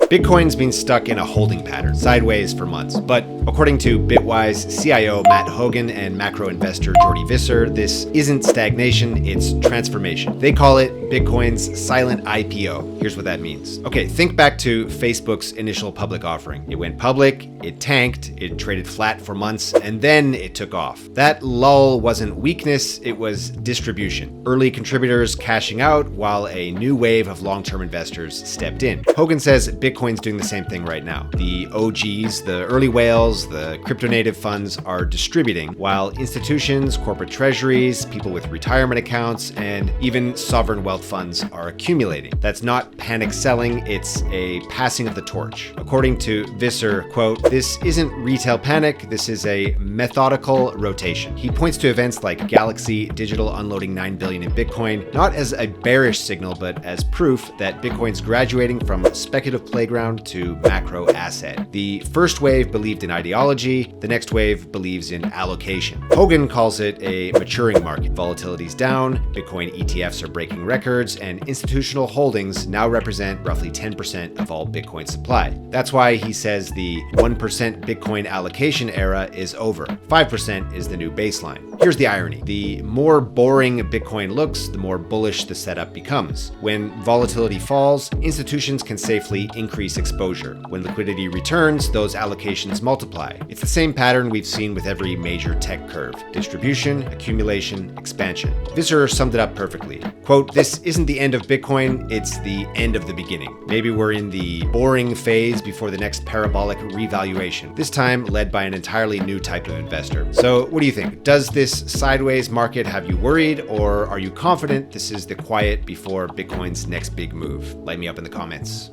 Bitcoin's been stuck in a holding pattern, sideways for months. But according to Bitwise CIO Matt Hougan and macro investor Jordy Visser, this isn't stagnation, it's transformation. They call it Bitcoin's silent IPO. Here's what that means. Okay, think back to Facebook's initial public offering. It went public, it tanked, it traded flat for months, and then it took off. That lull wasn't weakness, it was distribution. Early contributors cashing out while a new wave of long-term investors stepped in. Hougan says Bitcoin's doing the same thing right now. The OGs, the early whales, the crypto native funds are distributing, while institutions, corporate treasuries, people with retirement accounts, and even sovereign wealth funds are accumulating. That's not panic selling, it's a passing of the torch. According to Visser, quote, "This isn't retail panic, this is a methodical rotation." He points to events like Galaxy Digital unloading $9 billion in Bitcoin, not as a bearish signal, but as proof that Bitcoin's graduating from speculative playground to macro asset. The first wave believed in ideology, the next wave believes in allocation. Hougan calls it a maturing market. Volatility's down, Bitcoin ETFs are breaking records, and institutional holdings now represent roughly 10% of all Bitcoin supply. That's why he says the 1% Bitcoin allocation era is over. 5% is the new baseline. Here's the irony. The more boring Bitcoin looks, the more bullish the setup becomes. When volatility falls, institutions can safely increase exposure. When liquidity returns, those allocations multiply. It's the same pattern we've seen with every major tech curve. Distribution, accumulation, expansion. Visser summed it up perfectly. Quote, "This isn't the end of Bitcoin, it's the end of the beginning. Maybe we're in the boring phase before the next parabolic revaluation, this time led by an entirely new type of investor." So what do you think? Does this sideways market have you worried, or are you confident this is the quiet before Bitcoin's next big move? Light me up in the comments.